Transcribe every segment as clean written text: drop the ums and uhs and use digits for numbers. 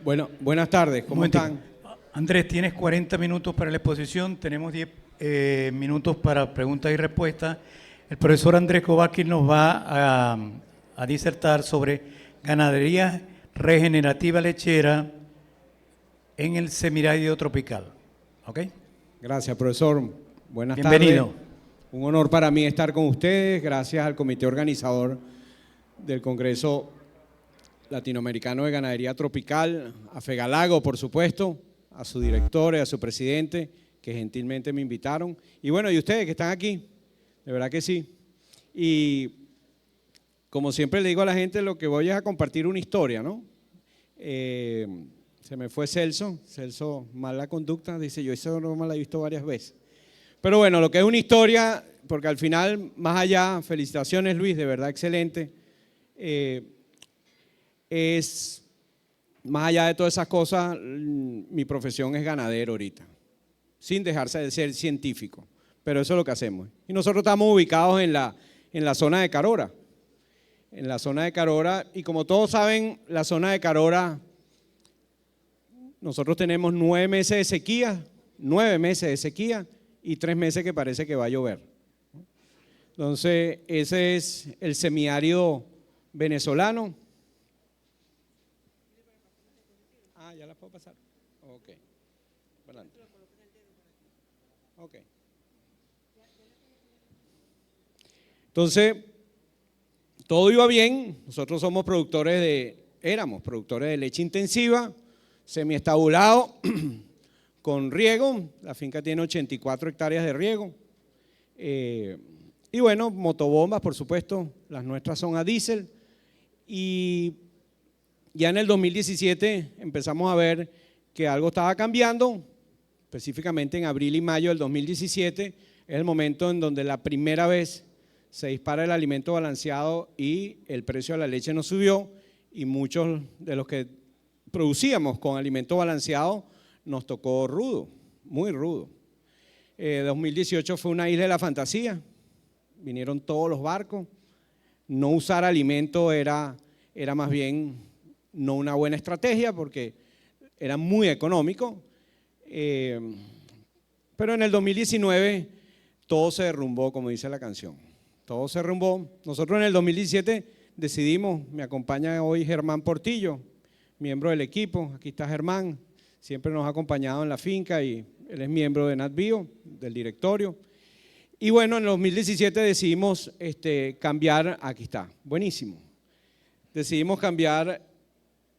Bueno, buenas tardes, ¿cómo están? Andrés, tienes 40 minutos para la exposición, tenemos 10 minutos para preguntas y respuestas. El profesor Andrés Kovács nos va a disertar sobre ganadería regenerativa lechera en el semiárido tropical. ¿Ok? Gracias, profesor. Buenas Bienvenido. tardes. Un honor para mí estar con ustedes, gracias al comité organizador del Congreso Latinoamericano de Ganadería Tropical, a Fegalago, por supuesto, a su director y a su presidente, que gentilmente me invitaron. Y bueno, y ustedes que están aquí, de verdad que sí. Y como siempre le digo a la gente, lo que voy es a compartir una historia, ¿no? Se me fue Celso, mala conducta, dice yo, esa broma la he visto varias veces. Pero bueno, lo que es una historia, porque al final, más allá, felicitaciones Luis, de verdad excelente, es, más allá de todas esas cosas, mi profesión es ganadero ahorita, sin dejarse de ser científico, pero eso es lo que hacemos. Y nosotros estamos ubicados en la zona de Carora, y como todos saben, la zona de Carora, nosotros tenemos 9 meses de sequía, 9 meses de sequía y 3 meses que parece que va a llover. Entonces, ese es el semiárido venezolano. Ah, ya la puedo pasar. Ok. Adelante. Ok. Entonces, todo iba bien. Nosotros éramos productores de leche intensiva, semiestabulado, con riego. La finca tiene 84 hectáreas de riego. Y bueno, motobombas, por supuesto, las nuestras son a diésel. Y ya en el 2017 empezamos a ver que algo estaba cambiando, específicamente en abril y mayo del 2017, es el momento en donde la primera vez se dispara el alimento balanceado y el precio de la leche no subió y muchos de los que producíamos con alimento balanceado nos tocó rudo, muy rudo. 2018 fue una isla de la fantasía, vinieron todos los barcos, no usar alimento era más bien no una buena estrategia porque era muy económico, pero en el 2019 todo se derrumbó, como dice la canción, todo se derrumbó. Nosotros en el 2017 decidimos, me acompaña hoy Germán Portillo, miembro del equipo, aquí está Germán, siempre nos ha acompañado en la finca y él es miembro de NatBio, del directorio. Y bueno, en el 2017 decidimos cambiar, aquí está, buenísimo, decidimos cambiar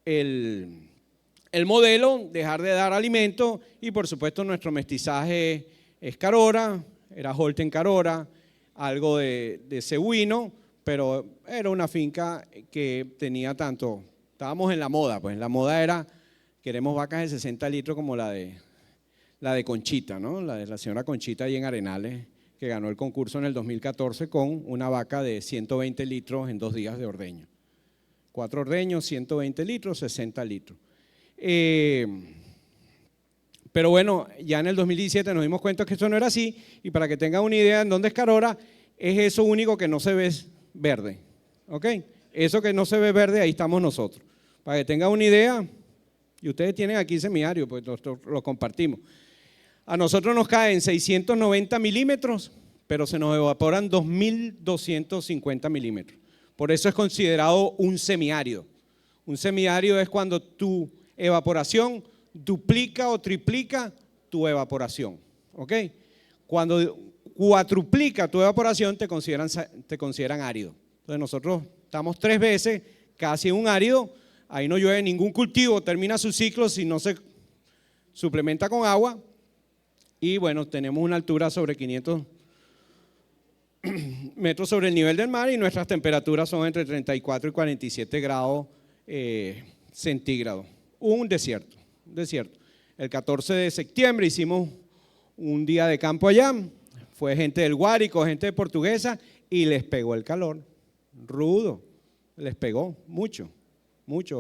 el modelo, dejar de dar alimento y por supuesto nuestro mestizaje es Carora, era Holten Carora, algo de cebuino, pero era una finca que tenía tanto, estábamos en la moda, pues la moda era, queremos vacas de 60 litros como la de Conchita, ¿no? La de la señora Conchita ahí en Arenales, que ganó el concurso en el 2014 con una vaca de 120 litros en 2 días de ordeño. 4 ordeños, 120 litros, 60 litros. Pero bueno, ya en el 2017 nos dimos cuenta que esto no era así y para que tengan una idea en dónde es Carora, es eso único que no se ve verde, ¿ok? Eso que no se ve verde, ahí estamos nosotros. Para que tengan una idea, y ustedes tienen aquí semiario, pues nosotros lo compartimos. A nosotros nos caen 690 milímetros, pero se nos evaporan 2.250 milímetros. Por eso es considerado un semiárido. Un semiárido es cuando tu evaporación duplica o triplica tu evaporación, ¿ok? Cuando cuatruplica tu evaporación te consideran árido. Entonces nosotros estamos 3 veces casi en un árido, ahí no llueve ningún cultivo, termina su ciclo si no se suplementa con agua y bueno, tenemos una altura sobre 500 metros sobre el nivel del mar y nuestras temperaturas son entre 34 y 47 grados centígrados. Un desierto. El 14 de septiembre hicimos un día de campo allá, fue gente del Guárico, gente de Portuguesa y les pegó el calor, rudo, les pegó mucho,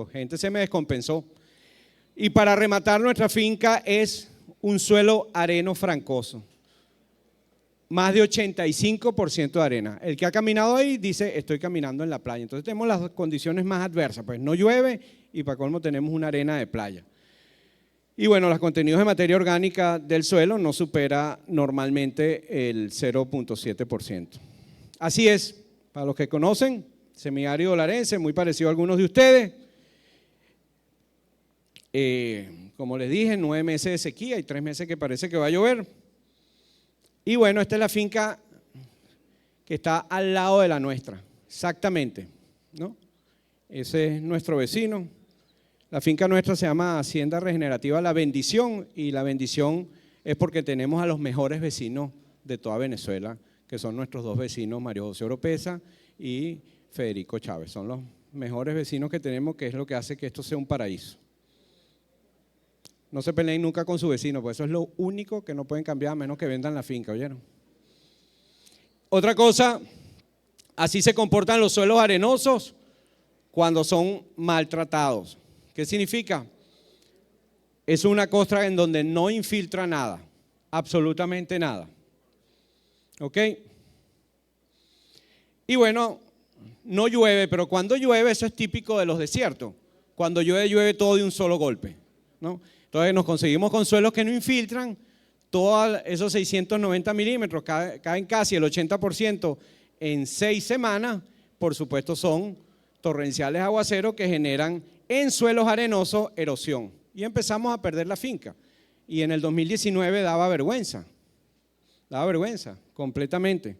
gente se me descompensó. Y para rematar nuestra finca es un suelo areno francoso. más de 85% de arena. El que ha caminado ahí dice, estoy caminando en la playa. Entonces tenemos las condiciones más adversas, pues no llueve y para colmo tenemos una arena de playa. Y bueno, los contenidos de materia orgánica del suelo no supera normalmente el 0.7%. Así es, para los que conocen, semiárido larense, muy parecido a algunos de ustedes. Como les dije, 9 meses de sequía y 3 meses que parece que va a llover. Y bueno, esta es la finca que está al lado de la nuestra, exactamente, ¿no? Ese es nuestro vecino. La finca nuestra se llama Hacienda Regenerativa La Bendición, y la bendición es porque tenemos a los mejores vecinos de toda Venezuela, que son nuestros dos vecinos, Mario José Oropesa y Federico Chávez. Son los mejores vecinos que tenemos, que es lo que hace que esto sea un paraíso. No se peleen nunca con su vecino, pues eso es lo único que no pueden cambiar a menos que vendan la finca, ¿oyeron? Otra cosa, así se comportan los suelos arenosos cuando son maltratados. ¿Qué significa? Es una costra en donde no infiltra nada, absolutamente nada. ¿Ok? Y bueno, no llueve, pero cuando llueve, eso es típico de los desiertos. Cuando llueve, llueve todo de un solo golpe, ¿no? Entonces nos conseguimos con suelos que no infiltran, todos esos 690 milímetros, caen casi el 80% en 6 semanas, por supuesto son torrenciales aguaceros que generan en suelos arenosos erosión. Y empezamos a perder la finca. Y en el 2019 daba vergüenza completamente.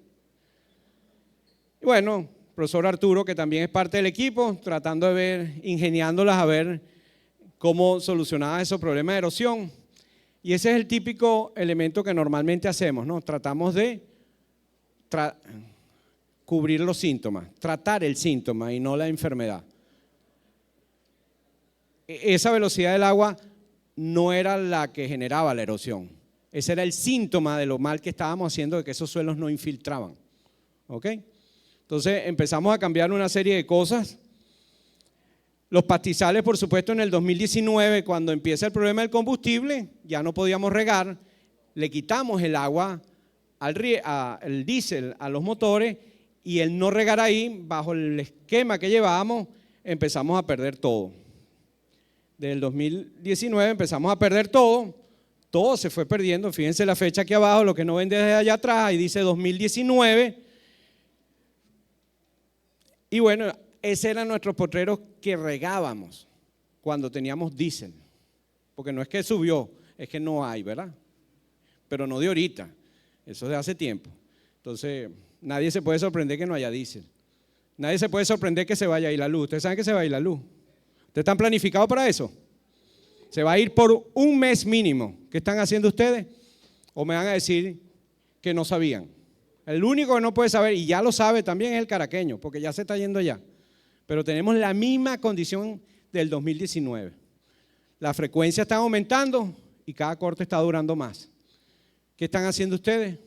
Y bueno, profesor Arturo, que también es parte del equipo, tratando de ver, ingeniándolas a ver cómo solucionaba esos problemas de erosión. Y ese es el típico elemento que normalmente hacemos, ¿no? Tratamos de cubrir los síntomas, tratar el síntoma y no la enfermedad. Esa velocidad del agua no era la que generaba la erosión. Ese era el síntoma de lo mal que estábamos haciendo, de que esos suelos no infiltraban. ¿Ok? Entonces empezamos a cambiar una serie de cosas. Los pastizales, por supuesto, en el 2019, cuando empieza el problema del combustible, ya no podíamos regar, le quitamos el agua al diésel, a los motores, y el no regar ahí, bajo el esquema que llevábamos, empezamos a perder todo. Desde el 2019 empezamos a perder todo se fue perdiendo. Fíjense la fecha aquí abajo, lo que no ven desde allá atrás, ahí dice 2019. Y bueno, ese eran nuestros potreros que regábamos cuando teníamos diésel, porque no es que subió, es que no hay, ¿verdad? Pero no de ahorita, eso es de hace tiempo. Entonces, nadie se puede sorprender que no haya diésel. Nadie se puede sorprender que se vaya a ir la luz. ¿Ustedes saben que se va a ir la luz? ¿Ustedes están planificados para eso? Se va a ir por un mes mínimo. ¿Qué están haciendo ustedes? ¿O me van a decir que no sabían? El único que no puede saber, y ya lo sabe también, es el caraqueño, porque ya se está yendo ya. Pero tenemos la misma condición del 2019. La frecuencia está aumentando y cada corte está durando más. ¿Qué están haciendo ustedes?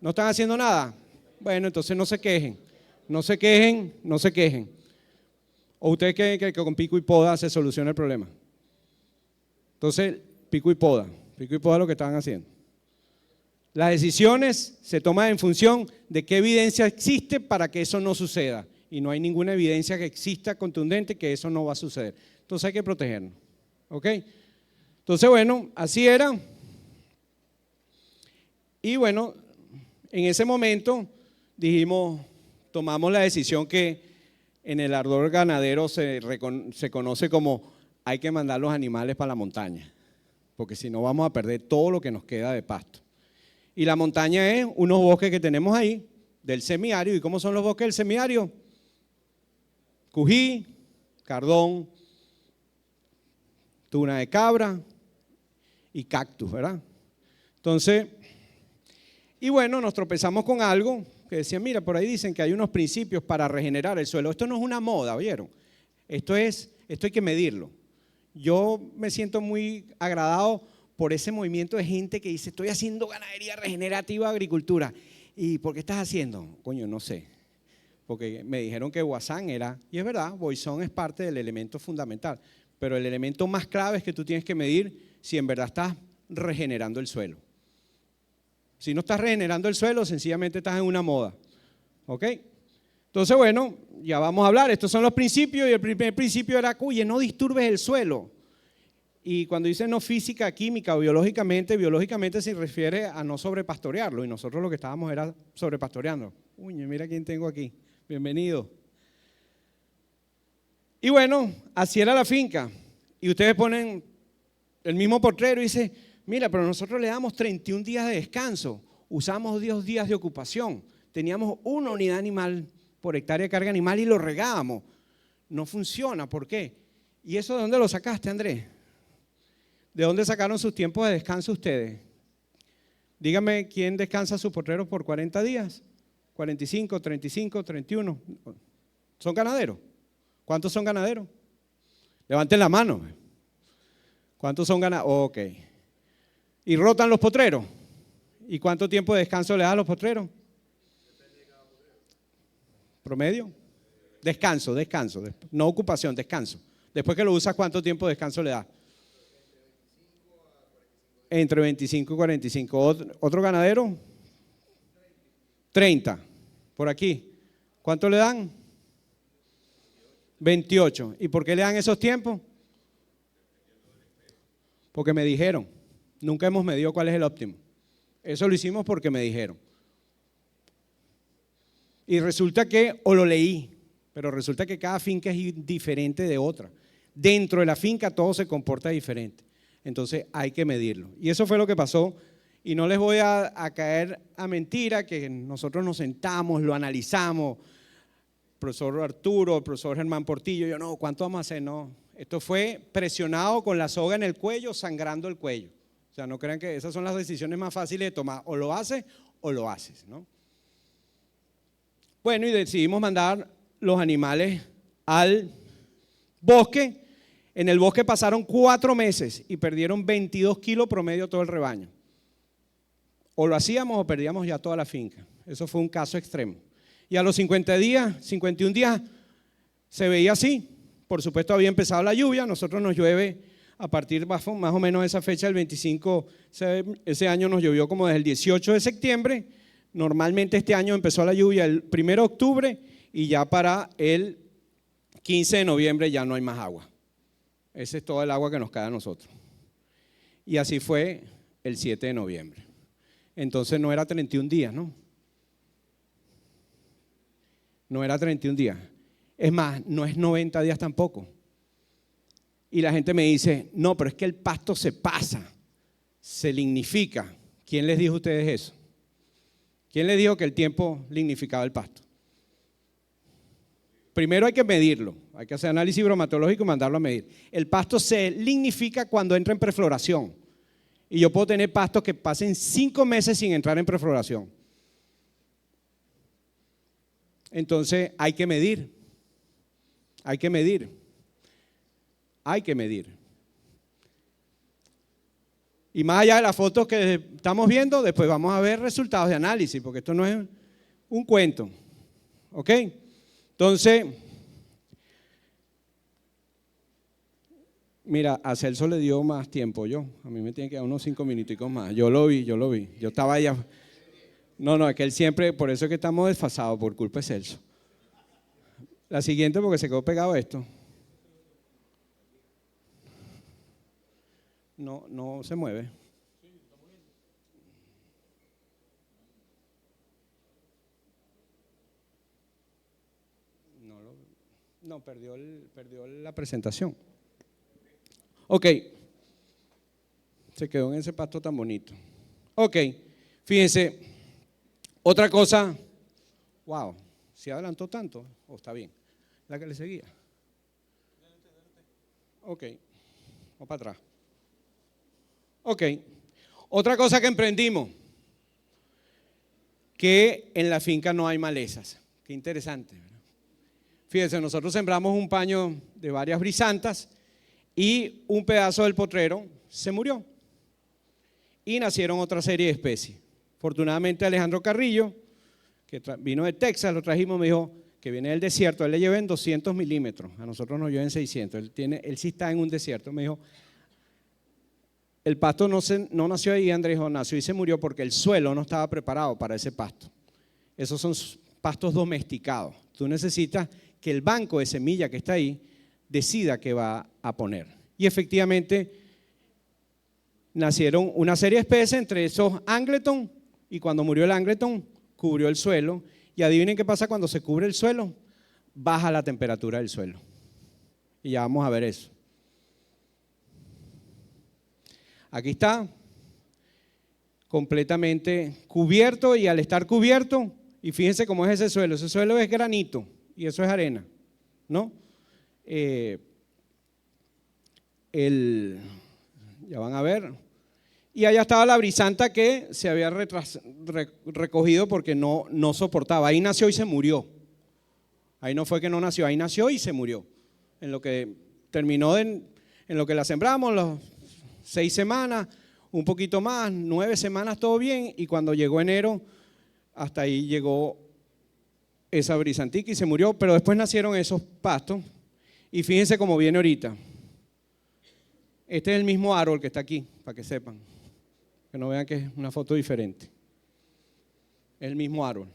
¿No están haciendo nada? Bueno, entonces no se quejen. No se quejen, no se quejen. ¿O ustedes creen que con pico y poda se soluciona el problema? Entonces, pico y poda es lo que están haciendo. Las decisiones se toman en función de qué evidencia existe para que eso no suceda. Y no hay ninguna evidencia que exista contundente que eso no va a suceder. Entonces hay que protegernos. ¿Ok? Entonces, bueno, así era. Y bueno, en ese momento dijimos, tomamos la decisión que en el ardor ganadero se conoce como hay que mandar los animales para la montaña, porque si no vamos a perder todo lo que nos queda de pasto. Y la montaña es unos bosques que tenemos ahí, del semiárido. ¿Y cómo son los bosques del semiárido? Cují, cardón, tuna de cabra y cactus, ¿verdad? Entonces, y bueno, nos tropezamos con algo que decían, mira, por ahí dicen que hay unos principios para regenerar el suelo. Esto no es una moda, ¿oyeron? Esto hay que medirlo. Yo me siento muy agradado por ese movimiento de gente que dice, estoy haciendo ganadería regenerativa, agricultura. ¿Y por qué estás haciendo? Coño, no sé. Porque me dijeron que Boisson era, y es verdad, Boisson es parte del elemento fundamental, pero el elemento más clave es que tú tienes que medir si en verdad estás regenerando el suelo. Si no estás regenerando el suelo, sencillamente estás en una moda. ¿Ok? Entonces, bueno, ya vamos a hablar. Estos son los principios y el primer principio era, oye, no disturbes el suelo. Y cuando dice no física, química o biológicamente se refiere a no sobrepastorearlo. Y nosotros lo que estábamos era sobrepastoreando. Uy, mira quién tengo aquí. Bienvenido. Y bueno, así era la finca. Y ustedes ponen el mismo potrero y dicen, mira, pero nosotros le damos 31 días de descanso. Usamos 2 días de ocupación. Teníamos una unidad animal por hectárea de carga animal y lo regábamos. No funciona, ¿por qué? ¿Y eso de dónde lo sacaste, Andrés? ¿De dónde sacaron sus tiempos de descanso ustedes? Dígame, ¿quién descansa sus potreros por 40 días? 45, 35, 31. ¿Son ganaderos? ¿Cuántos son ganaderos? Levanten la mano. ¿Cuántos son ganaderos? Ok. ¿Y rotan los potreros? ¿Y cuánto tiempo de descanso le da a los potreros? ¿Promedio? Descanso. No ocupación, descanso. Después que lo usas, ¿cuánto tiempo de descanso le da? Entre 25 y 45. ¿Otro ganadero? 30. Por aquí. ¿Cuánto le dan? 28. ¿Y por qué le dan esos tiempos? Porque me dijeron. Nunca hemos medido cuál es el óptimo. Eso lo hicimos porque me dijeron. Y resulta que, o lo leí, pero resulta que cada finca es diferente de otra. Dentro de la finca todo se comporta diferente. Entonces hay que medirlo. Y eso fue lo que pasó. Y no les voy a caer a mentira que nosotros nos sentamos, lo analizamos. El profesor Arturo, el profesor Germán Portillo, yo no, ¿cuánto vamos a hacer? No, esto fue presionado con la soga en el cuello, sangrando el cuello. O sea, no crean que esas son las decisiones más fáciles de tomar. O lo haces o lo haces, ¿no? Bueno, y decidimos mandar los animales al bosque. En el bosque pasaron 4 meses y perdieron 22 kilos promedio todo el rebaño. O lo hacíamos o perdíamos ya toda la finca. Eso fue un caso extremo. Y a los 50 días, 51 días, se veía así. Por supuesto había empezado la lluvia, nosotros nos llueve a partir más o menos de esa fecha, el 25, ese año nos llovió como desde el 18 de septiembre. Normalmente este año empezó la lluvia el 1 de octubre y ya para el 15 de noviembre ya no hay más agua. Ese es todo el agua que nos cae a nosotros. Y así fue el 7 de noviembre. Entonces no era 31 días, ¿no? No era 31 días. Es más, no es 90 días tampoco. Y la gente me dice, no, pero es que el pasto se pasa, se lignifica. ¿Quién les dijo a ustedes eso? ¿Quién les dijo que el tiempo lignificaba el pasto? Primero hay que medirlo, hay que hacer análisis bromatológico y mandarlo a medir. El pasto se lignifica cuando entra en prefloración. Y yo puedo tener pastos que pasen 5 meses sin entrar en prefloración. Entonces hay que medir. Y más allá de las fotos que estamos viendo, después vamos a ver resultados de análisis, porque esto no es un cuento. ¿Ok? Entonces, mira, a Celso le dio más tiempo a mí me tiene que dar unos 5 minuticos más. Yo lo vi. Yo estaba allá. No, es que él siempre, por eso es que estamos desfasados, por culpa de Celso. La siguiente, porque se quedó pegado esto. No se mueve. No, perdió la presentación. Ok. Se quedó en ese pasto tan bonito. Ok. Fíjense. Otra cosa. Wow. ¿Se adelantó tanto? ¿O está bien? La que le seguía. Ok. Vamos para atrás. Ok. Otra cosa que emprendimos. Que en la finca no hay malezas. Qué interesante, ¿verdad? Fíjense, nosotros sembramos un paño de varias brisantas y un pedazo del potrero se murió. Y nacieron otra serie de especies. Afortunadamente Alejandro Carrillo, que vino de Texas, lo trajimos, me dijo que viene del desierto, a él le lleven 200 milímetros, a nosotros nos lleven 600, él sí está en un desierto, me dijo, el pasto no nació ahí, Andrés, nació y se murió porque el suelo no estaba preparado para ese pasto. Esos son pastos domesticados. Tú necesitas que el banco de semilla que está ahí decida qué va a poner. Y efectivamente nacieron una serie de especies, entre esos Angleton, y cuando murió el Angleton cubrió el suelo. Y adivinen qué pasa cuando se cubre el suelo, baja la temperatura del suelo. Y ya vamos a ver eso. Aquí está, completamente cubierto, y al estar cubierto, y fíjense cómo es ese suelo es granito y eso es arena, ¿no? Ya van a ver, y allá estaba la brisanta que se había recogido porque no soportaba, ahí nació y se murió, ahí no fue que no nació, ahí nació y se murió, en lo que terminó, en lo que la sembramos, los 6 semanas, un poquito más, 9 semanas, todo bien, y cuando llegó enero, hasta ahí llegó esa brisantica y se murió, pero después nacieron esos pastos, y fíjense cómo viene ahorita. Este es el mismo árbol que está aquí, para que sepan, que no vean que es una foto diferente. Es el mismo árbol.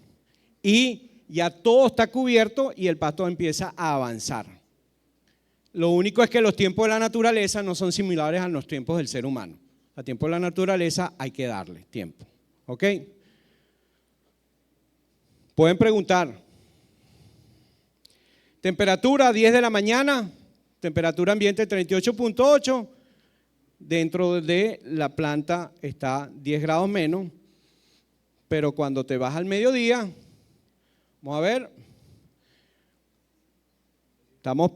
Y ya todo está cubierto y el pasto empieza a avanzar. Lo único es que los tiempos de la naturaleza no son similares a los tiempos del ser humano. A tiempo de la naturaleza hay que darle tiempo. ¿Ok? Pueden preguntar. Temperatura 10 de la mañana, temperatura ambiente 38.8. Dentro de la planta está 10 grados menos, pero cuando te vas al mediodía, vamos a ver, estamos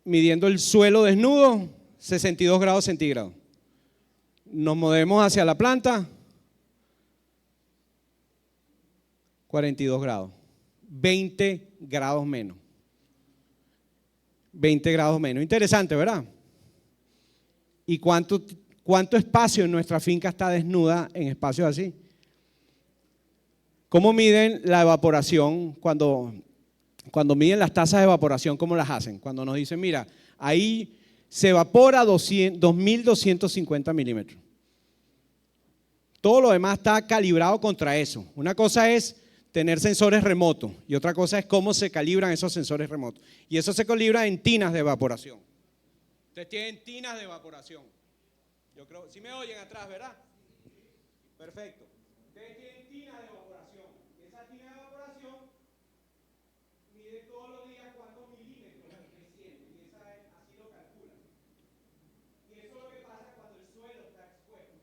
midiendo el suelo desnudo, 62 grados centígrados. Nos movemos hacia la planta, 42 grados, 20 grados menos. 20 grados menos. Interesante, ¿verdad? ¿Y cuánto espacio en nuestra finca está desnuda en espacios así? ¿Cómo miden la evaporación cuando miden las tasas de evaporación? ¿Cómo las hacen? Cuando nos dicen, mira, ahí se evapora 2.250 milímetros. Todo lo demás está calibrado contra eso. Una cosa es tener sensores remotos y otra cosa es cómo se calibran esos sensores remotos. Y eso se calibra en tinas de evaporación. Ustedes tienen tinas de evaporación. Yo creo, si me oyen atrás, ¿verdad? Perfecto. Ustedes tienen tinas de evaporación. Esa tina de evaporación mide todos los días cuántos milímetros desciende. Y así lo calculan. Y eso es lo que pasa cuando el suelo está expuesto.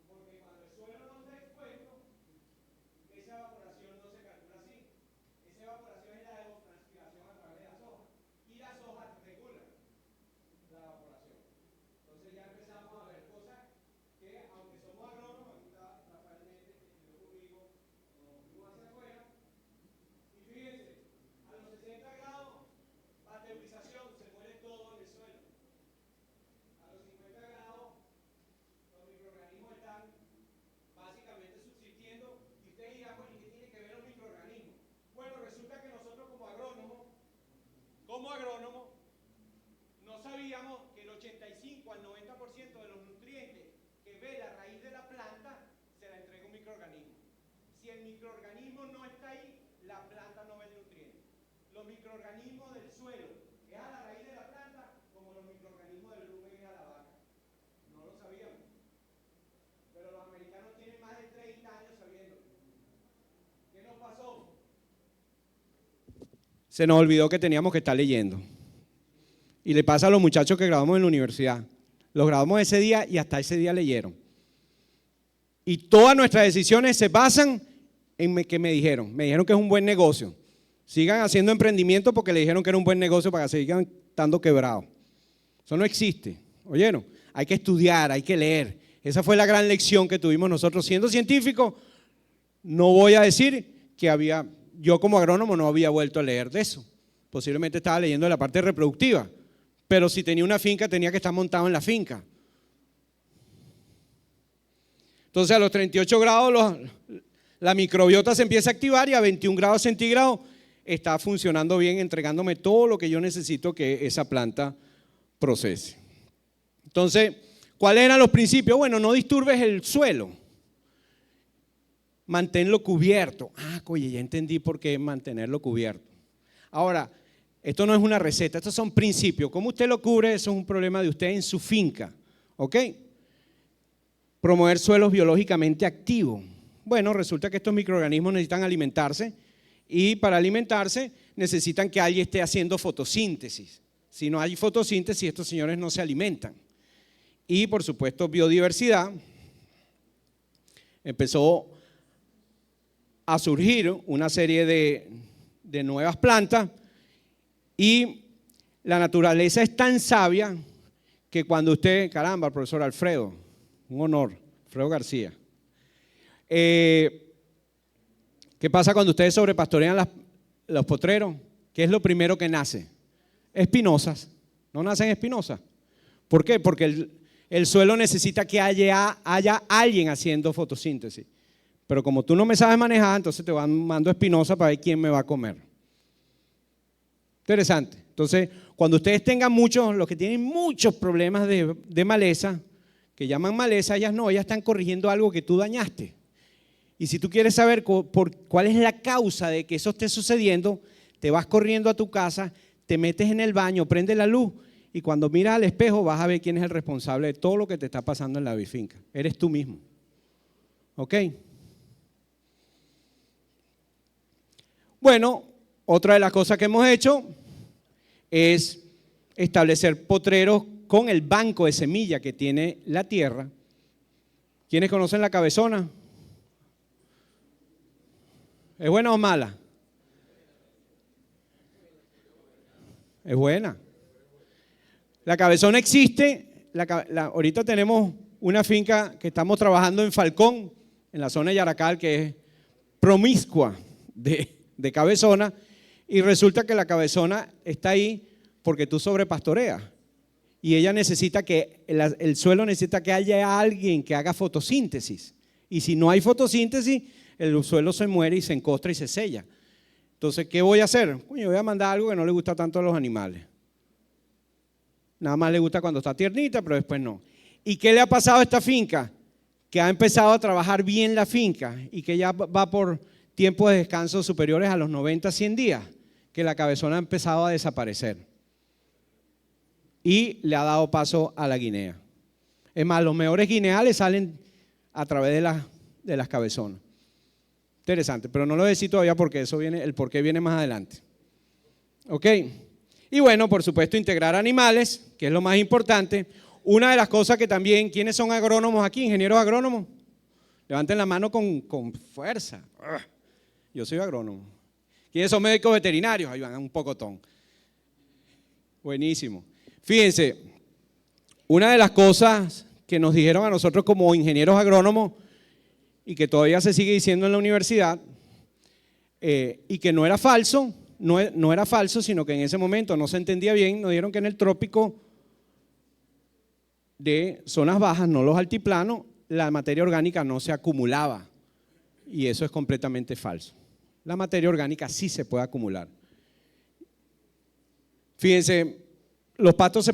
Porque cuando el suelo no está expuesto, esa evaporación no se calcula así. Esa evaporación es la evapotranspiración a través de las hojas. Y las hojas regulan la evaporación. Entonces ya empezamos a ver cosas que, aunque somos agrónomos, aquí está Rafael Méndez, que estudió conmigo, nos fuimos hacia afuera. Y fíjense, a los 60 grados, pasteurización, se muere todo en el suelo. A los 50 grados, los microorganismos están básicamente subsistiendo. Y ustedes dirán, bueno, ¿y qué tiene que ver los microorganismos? Bueno, resulta que nosotros como agrónomos, no sabíamos que el 85 al 90% de los nutrientes que ve la raíz de la planta se la entrega un microorganismo. Si el microorganismo no está ahí, la planta no ve el nutriente. Los microorganismos del suelo es a la raíz de la planta como los microorganismos del rumen es a la vaca. No lo sabíamos. Pero los americanos tienen más de 30 años sabiéndolo. ¿Qué nos pasó? Se nos olvidó que teníamos que estar leyendo. Y le pasa a los muchachos que graduamos en la universidad. Los graduamos ese día y hasta ese día leyeron. Y todas nuestras decisiones se basan en que me dijeron que es un buen negocio. Sigan haciendo emprendimiento porque le dijeron que era un buen negocio para que sigan estando quebrados. Eso no existe. ¿Oyeron? Hay que estudiar, hay que leer. Esa fue la gran lección que tuvimos nosotros. Siendo científicos, no voy a decir que yo como agrónomo no había vuelto a leer de eso. Posiblemente estaba leyendo de la parte reproductiva. Pero si tenía una finca, tenía que estar montado en la finca. Entonces a los 38 grados la microbiota se empieza a activar y a 21 grados centígrados está funcionando bien, entregándome todo lo que yo necesito que esa planta procese. Entonces, ¿Cuáles eran los principios? Bueno, no disturbes el suelo. Manténlo cubierto. Oye, ya entendí por qué mantenerlo cubierto. Ahora, esto no es una receta, estos son principios. ¿Cómo usted lo cubre? Eso es un problema de usted en su finca. ¿Ok? Promover suelos biológicamente activos. Bueno, resulta que estos microorganismos necesitan alimentarse y para alimentarse necesitan que alguien esté haciendo fotosíntesis. Si no hay fotosíntesis, estos señores no se alimentan. Y por supuesto, biodiversidad. Empezó a surgir una serie de nuevas plantas y la naturaleza es tan sabia que cuando usted, caramba, profesor Alfredo, un honor, Alfredo García. ¿Qué pasa cuando ustedes sobrepastorean los potreros? ¿Qué es lo primero que nace? Espinosas. ¿No nacen espinosas? ¿Por qué? Porque el suelo necesita que haya alguien haciendo fotosíntesis. Pero como tú no me sabes manejar, entonces te mando espinosa para ver quién me va a comer. Interesante. Entonces, cuando ustedes tengan los que tienen muchos problemas de maleza, que llaman maleza, ellas están corrigiendo algo que tú dañaste. Y si tú quieres saber cuál es la causa de que eso esté sucediendo, te vas corriendo a tu casa, te metes en el baño, prendes la luz y cuando miras al espejo vas a ver quién es el responsable de todo lo que te está pasando en la finca. Eres tú mismo. ¿Ok? Bueno, otra de las cosas que hemos hecho es establecer potreros con el banco de semilla que tiene la tierra. ¿Quiénes conocen la cabezona? ¿Es buena o mala? Es buena. La cabezona existe. Ahorita tenemos una finca que estamos trabajando en Falcón, en la zona de Yaracal, que es promiscua de cabezona, y resulta que la cabezona está ahí porque tú sobrepastoreas. Y ella necesita el suelo necesita que haya alguien que haga fotosíntesis. Y si no hay fotosíntesis, el suelo se muere y se encostra y se sella. Entonces, ¿qué voy a hacer? Yo voy a mandar algo que no le gusta tanto a los animales. Nada más le gusta cuando está tiernita, pero después no. ¿Y qué le ha pasado a esta finca? Que ha empezado a trabajar bien la finca y que ya va por tiempos de descanso superiores a los 90, 100 días, que la cabezona ha empezado a desaparecer. Y le ha dado paso a la guinea. Es más, los mejores guineales salen a través de las cabezonas. Interesante, pero no lo decía todavía porque el porqué viene más adelante. ¿Ok? Y bueno, por supuesto, integrar animales, que es lo más importante. Una de las cosas que también, ¿quiénes son agrónomos aquí? ¿Ingenieros agrónomos? Levanten la mano con fuerza. Yo soy agrónomo. ¿Quiénes son médicos veterinarios? Ahí van un pocotón. Buenísimo. Fíjense, una de las cosas que nos dijeron a nosotros como ingenieros agrónomos y que todavía se sigue diciendo en la universidad y que no era falso, no era falso, sino que en ese momento no se entendía bien, nos dijeron que en el trópico de zonas bajas, no los altiplanos, la materia orgánica no se acumulaba y eso es completamente falso. La materia orgánica sí se puede acumular. Fíjense, los pastos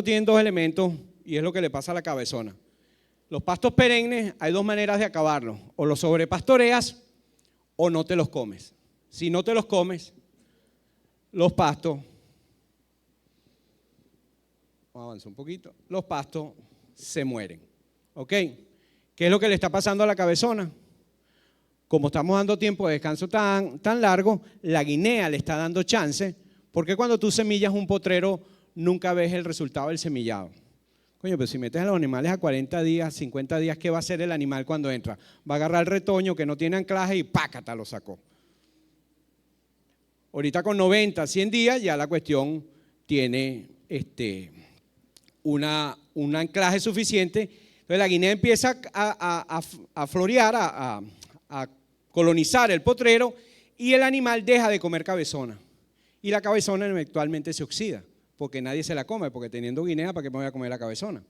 tienen dos elementos y es lo que le pasa a la cabezona. Los pastos perennes, hay dos maneras de acabarlos, o los sobrepastoreas o no te los comes. Si no te los comes, los pastos, vamos a avanzar un poquito, los pastos se mueren. ¿Ok? ¿Qué es lo que le está pasando a la cabezona? Como estamos dando tiempo de descanso tan largo, la guinea le está dando chance, porque cuando tú semillas un potrero, nunca ves el resultado del semillado. Coño, pero si metes a los animales a 40 días, 50 días, ¿qué va a hacer el animal cuando entra? Va a agarrar el retoño que no tiene anclaje y ¡pácata! Lo sacó. Ahorita con 90, 100 días ya la cuestión tiene un anclaje suficiente. Entonces la guinea empieza a florear, a colonizar el potrero y el animal deja de comer cabezona. Y la cabezona eventualmente se oxida, porque nadie se la come, porque teniendo guinea, ¿para qué me voy a comer la cabezona?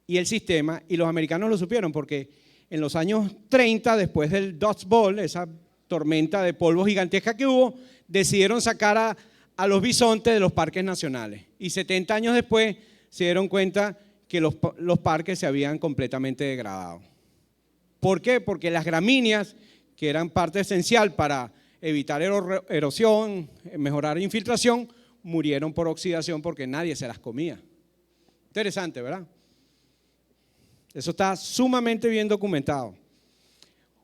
Y el sistema, y los americanos lo supieron, porque en los años 30, después del Dust Bowl, esa tormenta de polvo gigantesca que hubo, decidieron sacar a los bisontes de los parques nacionales. Y 70 años después se dieron cuenta que los parques se habían completamente degradado. ¿Por qué? Porque las gramíneas, que eran parte esencial para evitar erosión, mejorar infiltración, murieron por oxidación porque nadie se las comía. Interesante, ¿verdad? Eso está sumamente bien documentado.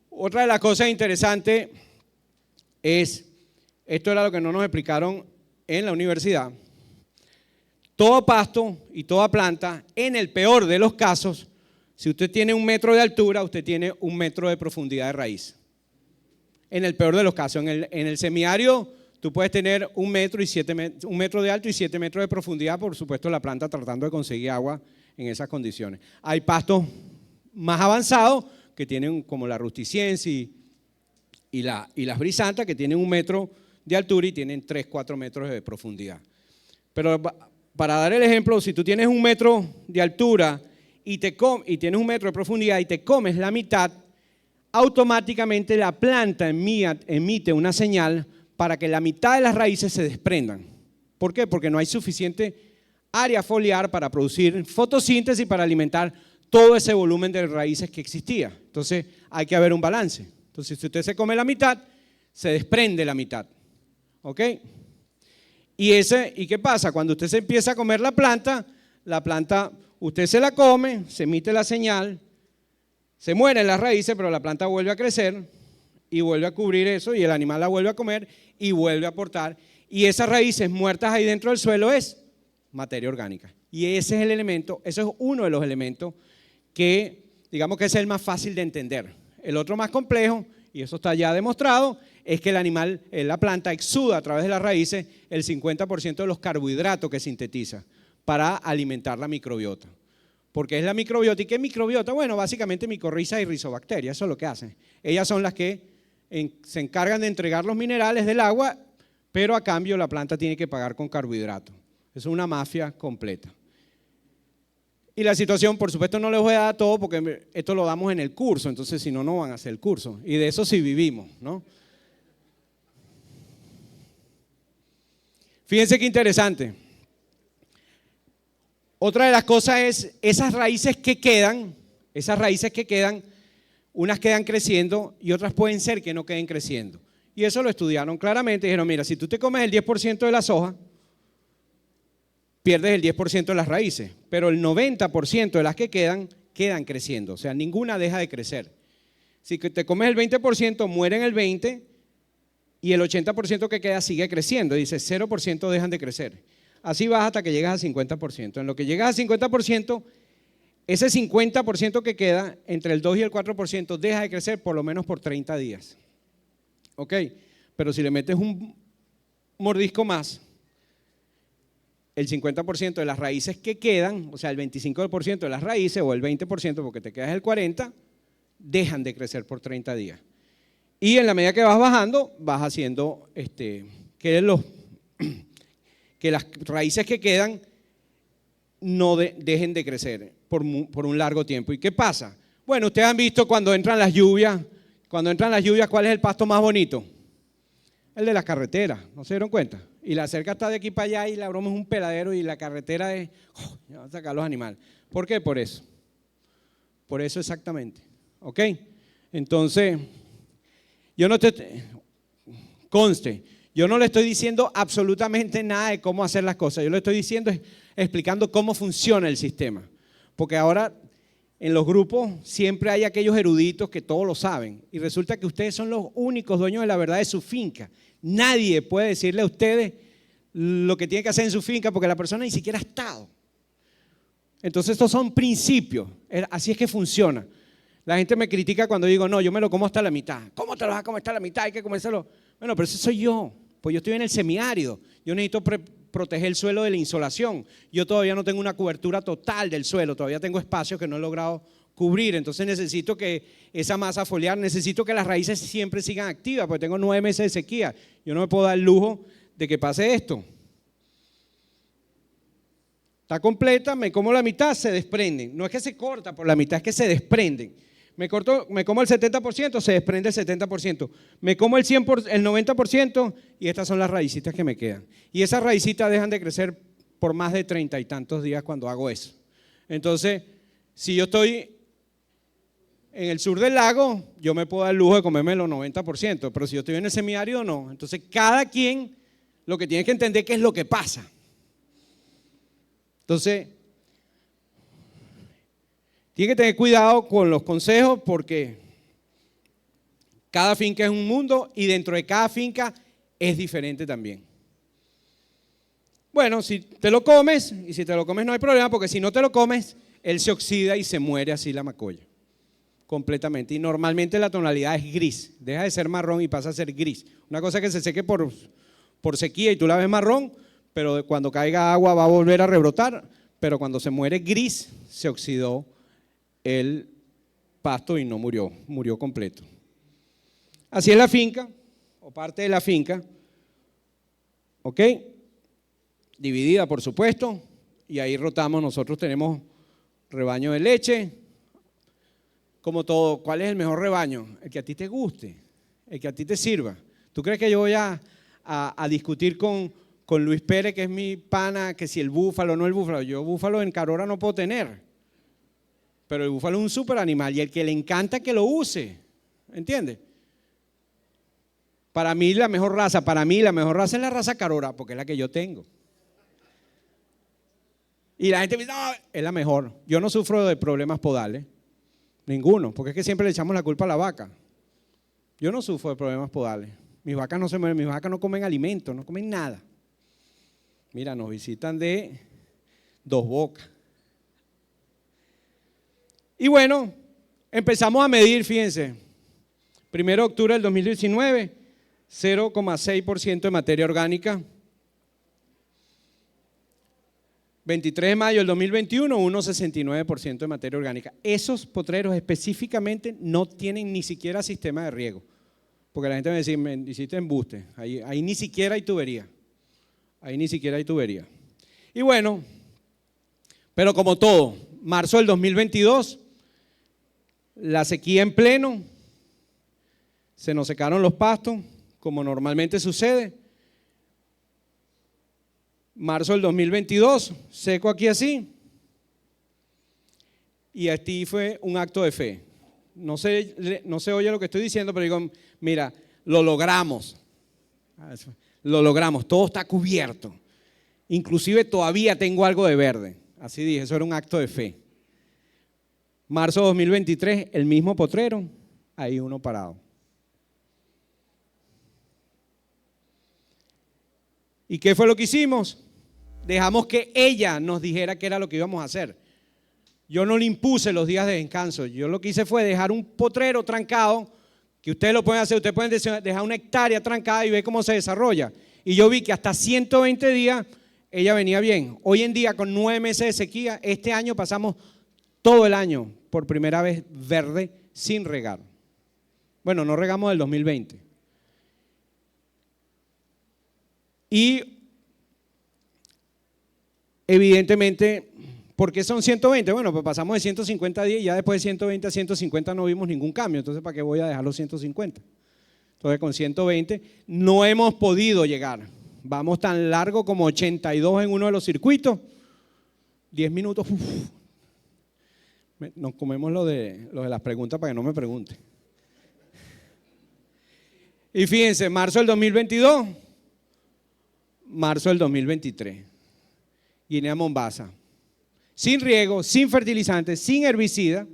Otra de las cosas interesantes es, esto era lo que no nos explicaron en la universidad, todo pasto y toda planta, en el peor de los casos, si usted tiene 1 metro de altura, usted tiene 1 metro de profundidad de raíz. En el peor de los casos, en el semiárido, tú puedes tener 1 metro de alto y 7 metros de profundidad, por supuesto la planta tratando de conseguir agua en esas condiciones. Hay pastos más avanzados que tienen como la Rusticensis y las brisantas, que tienen 1 metro de altura y tienen 3, 4 metros de profundidad. Pero para dar el ejemplo, si tú tienes 1 metro de altura y tienes 1 metro de profundidad y te comes la mitad, automáticamente la planta emite una señal para que la mitad de las raíces se desprendan. ¿Por qué? Porque no hay suficiente área foliar para producir fotosíntesis para alimentar todo ese volumen de raíces que existía. Entonces hay que haber un balance. Entonces si usted se come la mitad, se desprende la mitad. ¿Ok? ¿Y qué pasa? Cuando usted se empieza a comer la planta usted se la come, se emite la señal, se mueren las raíces, pero la planta vuelve a crecer y vuelve a cubrir eso y el animal la vuelve a comer y vuelve a aportar. Y esas raíces muertas ahí dentro del suelo es materia orgánica. Y ese es el elemento, eso es uno de los elementos que digamos que es el más fácil de entender. El otro más complejo, y eso está ya demostrado, es que el animal, la planta exuda a través de las raíces el 50% de los carbohidratos que sintetiza para alimentar la microbiota. Porque es la microbiota. ¿Y qué microbiota? Bueno, básicamente micorrizas y rizobacterias, eso es lo que hacen. Ellas son las que se encargan de entregar los minerales del agua, pero a cambio la planta tiene que pagar con carbohidratos. Es una mafia completa. Y la situación, por supuesto, no les voy a dar todo porque esto lo damos en el curso, entonces si no, no van a hacer el curso. Y de eso sí vivimos, ¿no? Fíjense qué interesante. Otra de las cosas es esas raíces que quedan, unas quedan creciendo y otras pueden ser que no queden creciendo. Y eso lo estudiaron claramente. Dijeron, mira, si tú te comes el 10% de las hojas, pierdes el 10% de las raíces, pero el 90% de las que quedan creciendo. O sea, ninguna deja de crecer. Si te comes el 20%, mueren el 20% y el 80% que queda sigue creciendo. Dice, 0% dejan de crecer. Así vas hasta que llegas al 50%. En lo que llegas al 50%, ese 50% que queda, entre el 2 y el 4%, deja de crecer por lo menos por 30 días. ¿Ok? Pero si le metes un mordisco más, el 50% de las raíces que quedan, o sea, el 25% de las raíces o el 20%, porque te quedas el 40%, dejan de crecer por 30 días. Y en la medida que vas bajando, vas haciendo que las raíces que quedan no dejen de crecer por un largo tiempo. ¿Y qué pasa? Bueno, ustedes han visto cuando entran las lluvias, ¿cuál es el pasto más bonito? El de las carreteras, ¿no se dieron cuenta? Y la cerca está de aquí para allá y la broma es un peladero y la carretera es, ya van a sacar los animales. ¿Por qué? Por eso. Por eso exactamente. ¿Ok? Entonces, yo no le estoy diciendo absolutamente nada de cómo hacer las cosas. Yo le estoy diciendo, explicando cómo funciona el sistema. Porque ahora en los grupos siempre hay aquellos eruditos que todo lo saben. Y resulta que ustedes son los únicos dueños de la verdad de su finca. Nadie puede decirle a ustedes lo que tiene que hacer en su finca porque la persona ni siquiera ha estado. Entonces estos son principios. Así es que funciona. La gente me critica cuando digo, no, yo me lo como hasta la mitad. ¿Cómo te lo vas a comer hasta la mitad? Hay que comérselo. Bueno, pero ese soy yo. Pues yo estoy en el semiárido. Yo necesito proteger el suelo de la insolación. Yo todavía no tengo una cobertura total del suelo. Todavía tengo espacios que no he logrado cubrir. Entonces necesito que esa masa foliar, necesito que las raíces siempre sigan activas, porque tengo 9 meses de sequía. Yo no me puedo dar el lujo de que pase esto. Está completa, me como la mitad, se desprenden. No es que se corta por la mitad, es que se desprenden. Me como el 70%, se desprende el 70%. Me como el 90% y estas son las raícitas que me quedan. Y esas raícitas dejan de crecer por más de 30 y tantos días cuando hago eso. Entonces, si yo estoy en el sur del lago, yo me puedo dar el lujo de comerme los 90%, pero si yo estoy en el semiárido, no. Entonces, cada quien lo que tiene que entender qué es lo que pasa. Entonces, tiene que tener cuidado con los consejos porque cada finca es un mundo y dentro de cada finca es diferente también. Bueno, si te lo comes, y si te lo comes no hay problema, porque si no te lo comes, él se oxida y se muere así la macoya, completamente. Y normalmente la tonalidad es gris, deja de ser marrón y pasa a ser gris. Una cosa es que se seque por sequía y tú la ves marrón, pero cuando caiga agua va a volver a rebrotar, pero cuando se muere gris, se oxidó el pasto y no murió, murió completo. Así es la finca, o parte de la finca, ¿ok? Dividida, por supuesto, y ahí rotamos. Nosotros tenemos rebaño de leche, como todo. ¿Cuál es el mejor rebaño? El que a ti te guste, el que a ti te sirva. ¿Tú crees que yo voy a discutir con Luis Pérez, que es mi pana, que si el búfalo o no el búfalo? Yo búfalo en Carora no puedo tener, pero el búfalo es un súper animal y el que le encanta que lo use, ¿entiendes? Para mí la mejor raza es la raza Carora, porque es la que yo tengo. Y la gente me dice, no, es la mejor. Yo no sufro de problemas podales, ninguno, porque es que siempre le echamos la culpa a la vaca. Yo no sufro de problemas podales. Mis vacas no se mueren, mis vacas no comen alimentos, no comen nada. Mira, nos visitan de Dos Bocas. Y bueno, empezamos a medir, fíjense, 1 de octubre del 2019, 0,6% de materia orgánica. 23 de mayo del 2021, 1,69% de materia orgánica. Esos potreros específicamente no tienen ni siquiera sistema de riego. Porque la gente me dice, me hiciste embuste, ahí ni siquiera hay tubería. Ahí ni siquiera hay tubería. Y bueno, pero como todo, marzo del 2022, la sequía en pleno, se nos secaron los pastos, como normalmente sucede. Marzo del 2022, seco aquí así. Y aquí fue un acto de fe. No se oye lo que estoy diciendo, pero digo, mira, lo logramos. Lo logramos, todo está cubierto. Inclusive todavía tengo algo de verde. Así dije, eso era un acto de fe. Marzo 2023, el mismo potrero, ahí uno parado. ¿Y qué fue lo que hicimos? Dejamos que ella nos dijera qué era lo que íbamos a hacer. Yo no le impuse los días de descanso. Yo lo que hice fue dejar un potrero trancado, que ustedes lo pueden hacer, ustedes pueden dejar una hectárea trancada y ver cómo se desarrolla. Y yo vi que hasta 120 días ella venía bien. Hoy en día, con 9 meses de sequía, este año pasamos todo el año por primera vez verde sin regar. Bueno, no regamos del 2020. Y evidentemente, ¿por qué son 120? Bueno, pues pasamos de 150 días y ya después de 120 a 150 no vimos ningún cambio. Entonces, ¿para qué voy a dejar los 150? Entonces, con 120 no hemos podido llegar. Vamos tan largo como 82 en uno de los circuitos. 10 minutos. Nos comemos lo de las preguntas para que no me pregunten. Y fíjense, marzo del 2022, marzo del 2023. Guinea Mombasa. Sin riego, sin fertilizantes, sin herbicida.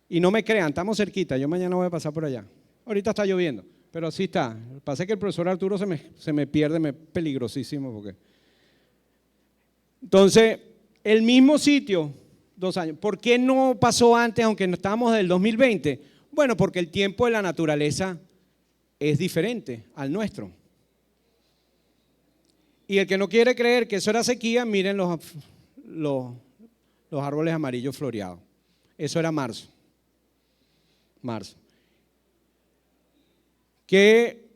Y no me crean, estamos cerquita, yo mañana voy a pasar por allá. Ahorita está lloviendo, pero así está. Pasa que el profesor Arturo se me pierde, me es peligrosísimo. Entonces, el mismo sitio, 2 años. ¿Por qué no pasó antes, aunque no estábamos del 2020? Bueno, porque el tiempo de la naturaleza es diferente al nuestro. Y el que no quiere creer que eso era sequía, miren los árboles amarillos floreados. Eso era marzo. Marzo. ¿Qué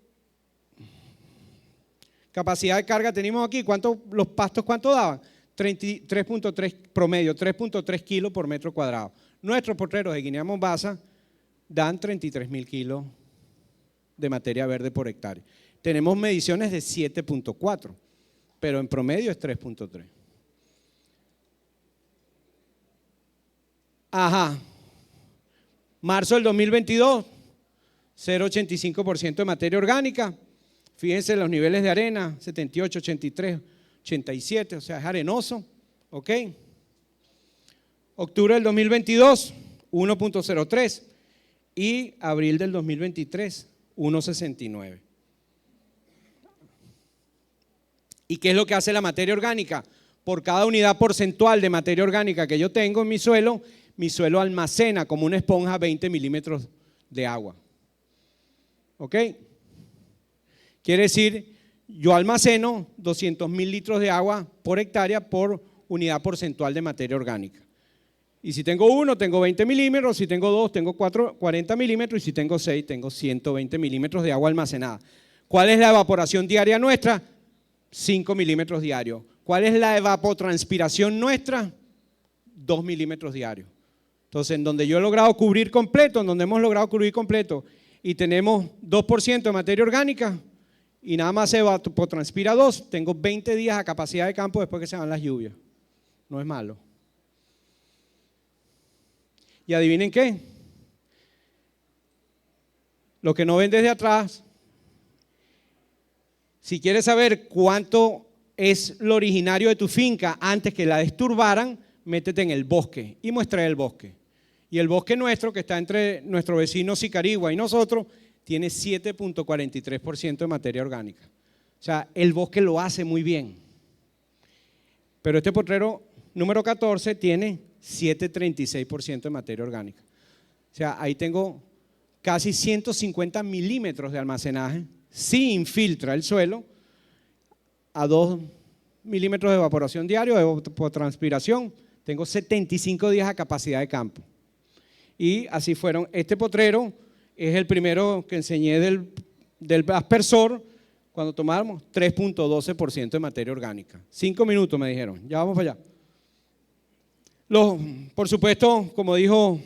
capacidad de carga tenemos aquí? ¿Los pastos cuánto daban? 3.3 promedio, 3.3 kilos por metro cuadrado. Nuestros potreros de Guinea Mombasa dan 33.000 kilos de materia verde por hectárea. Tenemos mediciones de 7.4, pero en promedio es 3.3. Ajá. Marzo del 2022, 0,85% de materia orgánica. Fíjense los niveles de arena, 78, 83, 87, o sea, es arenoso. ¿Ok? Octubre del 2022, 1,03. Y abril del 2023, 1,69. ¿Y qué es lo que hace la materia orgánica? Por cada unidad porcentual de materia orgánica que yo tengo en mi suelo almacena como una esponja 20 milímetros de agua. ¿Ok? Quiere decir, yo almaceno 200.000 litros de agua por hectárea por unidad porcentual de materia orgánica. Y si tengo 1, tengo 20 milímetros, si tengo 2, tengo 40 milímetros, y si tengo 6, tengo 120 milímetros de agua almacenada. ¿Cuál es la evaporación diaria nuestra? 5 milímetros diarios. ¿Cuál es la evapotranspiración nuestra? 2 milímetros diarios. Entonces, en donde yo he logrado cubrir completo, en donde hemos logrado cubrir completo y tenemos 2% de materia orgánica y nada más se evapotranspira 2, tengo 20 días a capacidad de campo después que se van las lluvias. No es malo. Y adivinen qué, lo que no ven desde atrás, si quieres saber cuánto es lo originario de tu finca antes que la disturbaran, métete en el bosque y muestra el bosque. Y el bosque nuestro, que está entre nuestro vecino Sicarigua y nosotros, tiene 7,43% de materia orgánica. O sea, el bosque lo hace muy bien. Pero este potrero número 14 tiene 7,36% de materia orgánica. O sea, ahí tengo casi 150 milímetros de almacenaje, sí infiltra el suelo, a 2 milímetros de evaporación diario, de evapotranspiración, tengo 75 días a capacidad de campo. Y así fueron. Este potrero es el primero que enseñé del aspersor, cuando tomamos 3,12% de materia orgánica. 5 minutos me dijeron, ya vamos para allá. Por supuesto, como dijo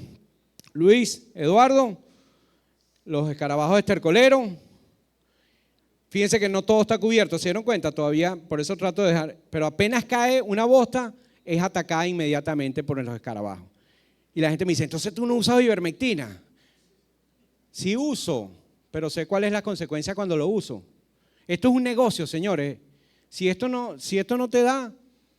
Luis Eduardo, los escarabajos estercoleros. Fíjense que no todo está cubierto, ¿se dieron cuenta? Todavía, por eso trato de dejar, pero apenas cae una bosta, es atacada inmediatamente por los escarabajos. Y la gente me dice, entonces tú no usas ivermectina. Sí uso, pero sé cuál es la consecuencia cuando lo uso. Esto es un negocio, señores. Si esto no te da,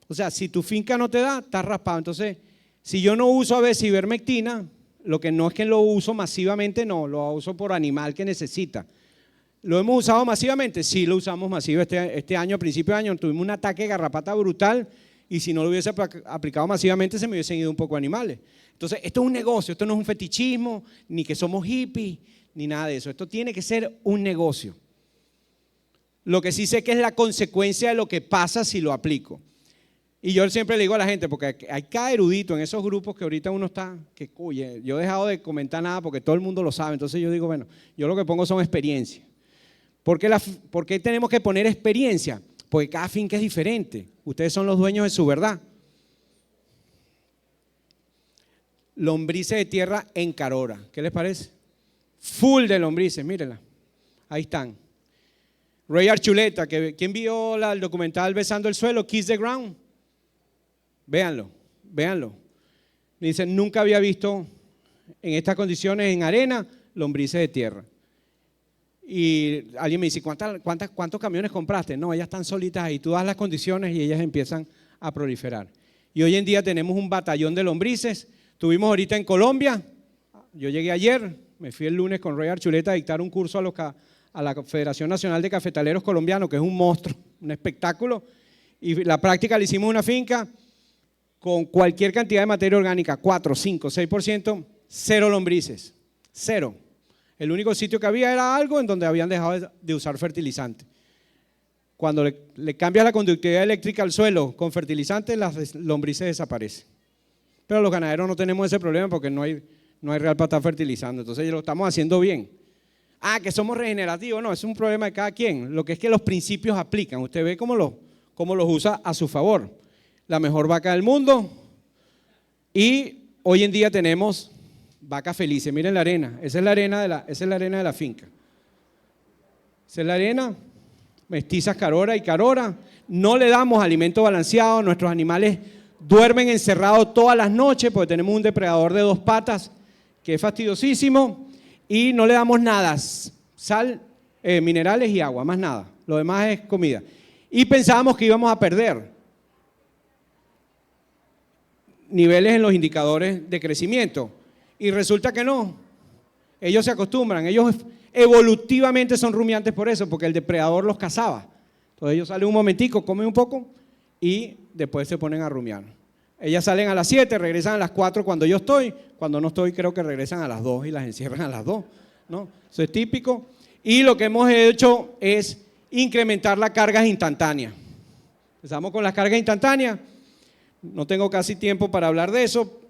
o sea, si tu finca no te da, estás raspado. Entonces, si yo no uso a veces ivermectina, lo que no es que lo uso masivamente, no, lo uso por animal que necesita. ¿Lo hemos usado masivamente? Sí, lo usamos masivo. Este año, a principio de año, tuvimos un ataque de garrapata brutal y si no lo hubiese aplicado masivamente se me hubiesen ido un poco animales. Entonces, esto es un negocio, esto no es un fetichismo, ni que somos hippies, ni nada de eso. Esto tiene que ser un negocio. Lo que sí sé que es la consecuencia de lo que pasa si lo aplico. Y yo siempre le digo a la gente, porque hay cada erudito en esos grupos que ahorita uno está, que oye, yo he dejado de comentar nada porque todo el mundo lo sabe. Entonces yo digo, bueno, yo lo que pongo son experiencias. ¿Por qué tenemos que poner experiencia? Porque cada finca es diferente. Ustedes son los dueños de su verdad. Lombrices de tierra en Carora. ¿Qué les parece? Full de lombrices, mírenla. Ahí están. Ray Archuleta, ¿quién vio el documental Besando el Suelo? Kiss the Ground. Véanlo, véanlo. Me dicen, nunca había visto en estas condiciones en arena lombrices de tierra. Y alguien me dice, ¿cuántos camiones compraste? No, ellas están solitas ahí, tú das las condiciones y ellas empiezan a proliferar. Y hoy en día tenemos un batallón de lombrices. Tuvimos ahorita en Colombia, yo llegué ayer, me fui el lunes con Ray Archuleta a dictar un curso a la Federación Nacional de Cafetaleros Colombianos, que es un monstruo, un espectáculo. Y la práctica la hicimos en una finca con cualquier cantidad de materia orgánica, 4, 5, 6%, cero lombrices, cero. El único sitio que había era algo en donde habían dejado de usar fertilizante. Cuando le cambias la conductividad eléctrica al suelo con fertilizante, las lombrices desaparecen. Pero los ganaderos no tenemos ese problema porque no hay real para estar fertilizando. Entonces lo estamos haciendo bien. Que somos regenerativos, no, es un problema de cada quien. Lo que es que los principios aplican. Usted ve cómo los usa a su favor. La mejor vaca del mundo. Y hoy en día tenemos vacas felices. Miren la arena. Esa es la arena de la finca. Esa es la arena. Mestizas Carora y Carora. No le damos alimento balanceado. Nuestros animales duermen encerrados todas las noches porque tenemos un depredador de 2 patas que es fastidiosísimo y no le damos nada, sal, minerales y agua, más nada. Lo demás es comida. Y pensábamos que íbamos a perder niveles en los indicadores de crecimiento. Y resulta que no. Ellos se acostumbran, ellos evolutivamente son rumiantes por eso, porque el depredador los cazaba. Entonces ellos salen un momentico, comen un poco y después se ponen a rumiar. Ellas salen a las 7, regresan a las 4 cuando yo estoy, cuando no estoy creo que regresan a las 2 y las encierran a las 2, ¿no? Eso es típico. Y lo que hemos hecho es incrementar las cargas instantáneas. Empezamos con las cargas instantáneas, no tengo casi tiempo para hablar de eso,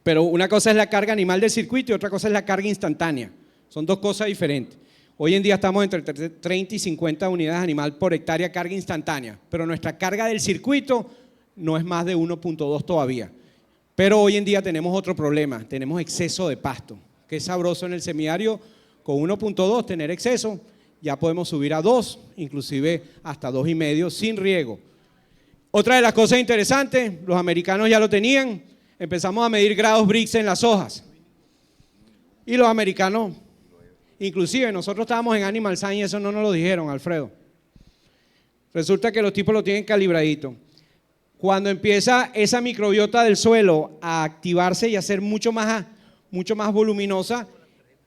pero una cosa es la carga animal del circuito y otra cosa es la carga instantánea. Son 2 cosas diferentes. Hoy en día estamos entre 30 y 50 unidades animal por hectárea carga instantánea, pero nuestra carga del circuito no es más de 1.2 todavía. Pero hoy en día tenemos otro problema, tenemos exceso de pasto, que es sabroso en el semiario con 1.2 tener exceso, ya podemos subir a 2, inclusive hasta 2,5 sin riego. Otra de las cosas interesantes, los americanos ya lo tenían, empezamos a medir grados Brix en las hojas. Y los americanos, inclusive nosotros estábamos en Animal Science y eso no nos lo dijeron, Alfredo. Resulta que los tipos lo tienen calibradito. Cuando empieza esa microbiota del suelo a activarse y a ser mucho más voluminosa,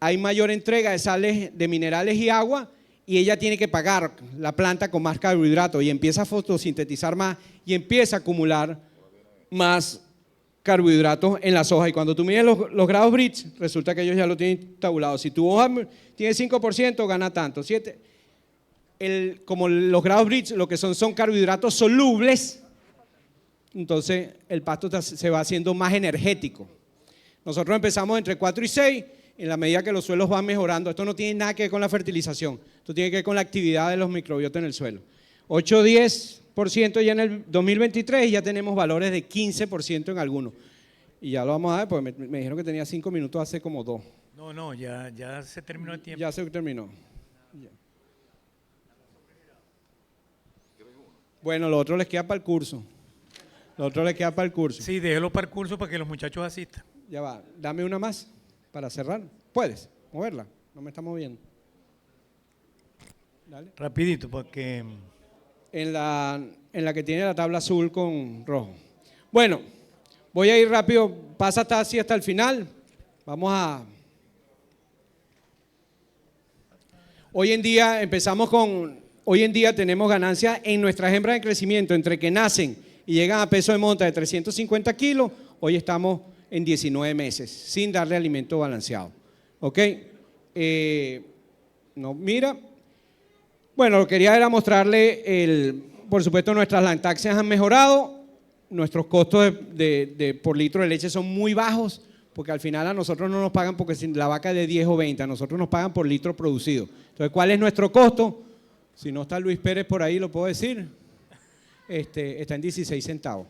hay mayor entrega de sales, de minerales y agua, y ella tiene que pagar la planta con más carbohidratos y empieza a fotosintetizar más y empieza a acumular más carbohidratos en las hojas. Y cuando tú mides los grados Brix, resulta que ellos ya lo tienen tabulado. Si tu hoja tiene 5%, gana tanto. Como los grados Brix lo que son carbohidratos solubles, entonces el pasto se va haciendo más energético. Nosotros empezamos entre 4 y 6, en la medida que los suelos van mejorando. Esto no tiene nada que ver con la fertilización, esto tiene que ver con la actividad de los microbiotas en el suelo. 8 o 10% ya en el 2023 y ya tenemos valores de 15% en algunos. Y ya lo vamos a ver, porque me dijeron que tenía 5 minutos hace como 2. No, ya se terminó el tiempo. Ya se terminó. Ya. Bueno, lo otro les queda para el curso. Sí, déjelo para el curso para que los muchachos asistan. Ya va, dame una más para cerrar. ¿Puedes moverla? No me está moviendo. Dale. Rapidito, porque… En la que tiene la tabla azul con rojo. Bueno, voy a ir rápido, pasa hasta el final. Hoy en día tenemos ganancias en nuestras hembras de crecimiento, entre que nacen y llegan a peso de monta de 350 kilos, hoy estamos en 19 meses, sin darle alimento balanceado. ¿Ok? No, mira. Bueno, lo que quería era mostrarle, por supuesto, nuestras lactancias han mejorado, nuestros costos por litro de leche son muy bajos, porque al final a nosotros no nos pagan porque si la vaca es de 10 o 20, a nosotros nos pagan por litro producido. Entonces, ¿cuál es nuestro costo? Si no está Luis Pérez por ahí, lo puedo decir, está en 16 centavos.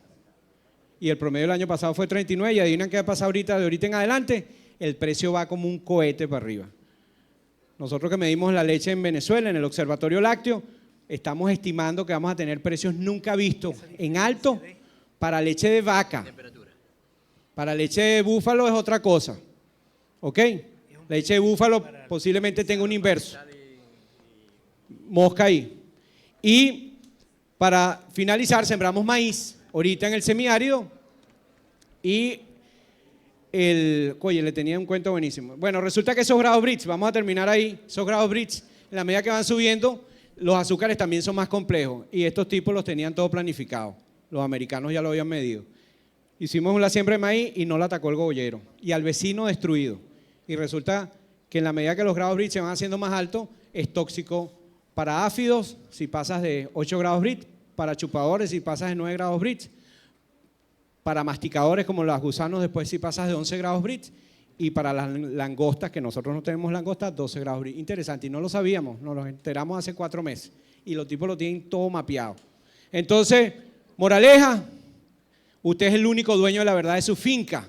Y el promedio del año pasado fue 39, y adivinan qué va a pasar de ahorita en adelante, el precio va como un cohete para arriba. Nosotros que medimos la leche en Venezuela, en el Observatorio Lácteo, estamos estimando que vamos a tener precios nunca vistos en alto para leche de vaca. Para leche de búfalo es otra cosa. ¿Ok? Leche de búfalo posiblemente tenga un inverso. Mosca ahí. Y para finalizar, sembramos maíz ahorita en el semiárido y oye, le tenía un cuento buenísimo. Bueno, resulta que esos grados Brix, vamos a terminar ahí, esos grados Brix, en la medida que van subiendo, los azúcares también son más complejos y estos tipos los tenían todo planificado. Los americanos ya lo habían medido. Hicimos una siembra de maíz y no la atacó el gobollero y al vecino destruido. Y resulta que en la medida que los grados Brix se van haciendo más altos, es tóxico para áfidos si pasas de 8 grados Brix, para chupadores si pasas de 9 grados Brix, para masticadores como los gusanos después si pasas de 11 grados Brix, y para las langostas, que nosotros no tenemos langostas, 12 grados Brix. Interesante, y no lo sabíamos, nos lo enteramos hace 4 meses, y los tipos lo tienen todo mapeado. Entonces, moraleja, usted es el único dueño de la verdad de su finca.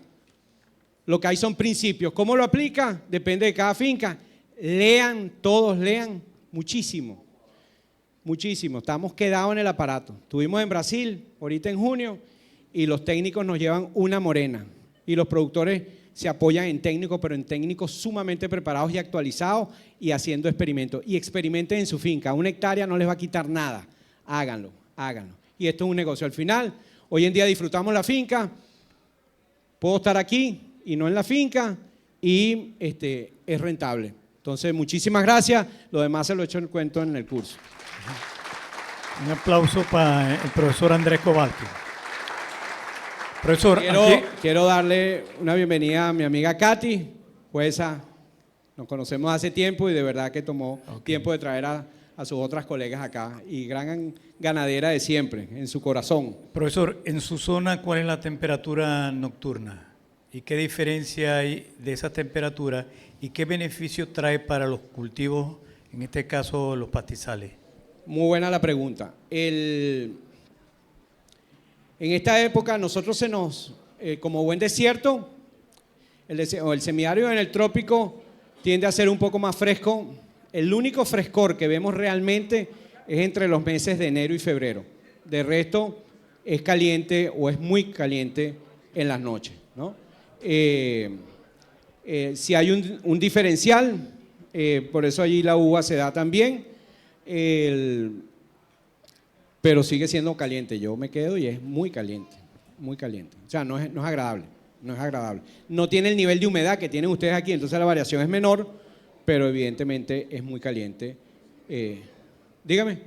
Lo que hay son principios. ¿Cómo lo aplica? Depende de cada finca. Lean, todos lean muchísimo, muchísimo. Estamos quedados en el aparato. Estuvimos en Brasil, ahorita en junio, y los técnicos nos llevan una morena y los productores se apoyan en técnicos, pero en técnicos sumamente preparados y actualizados y haciendo experimentos. Y experimenten en su finca, 1 hectárea no les va a quitar nada, háganlo, háganlo. Y esto es un negocio. Al final, hoy en día disfrutamos la finca, puedo estar aquí y no en la finca y es rentable. Entonces, muchísimas gracias, lo demás se lo he hecho en cuento en el curso. Un aplauso para el profesor Andrés Kowalski. Profesor, quiero darle una bienvenida a mi amiga Katy, jueza. Nos conocemos hace tiempo y de verdad que tomó tiempo de traer a sus otras colegas acá. Y gran ganadera de siempre, en su corazón. Profesor, en su zona, ¿cuál es la temperatura nocturna? ¿Y qué diferencia hay de esa temperatura? ¿Y qué beneficio trae para los cultivos, en este caso los pastizales? Muy buena la pregunta. En esta época nosotros como buen desierto, el semiárido en el trópico tiende a ser un poco más fresco. El único frescor que vemos realmente es entre los meses de enero y febrero. De resto es caliente o es muy caliente en las noches, ¿no? Si hay un diferencial, por eso allí la uva se da también. Pero sigue siendo caliente, yo me quedo y es muy caliente, o sea, no es agradable, no es agradable. No tiene el nivel de humedad que tienen ustedes aquí, entonces la variación es menor, pero evidentemente es muy caliente. Dígame.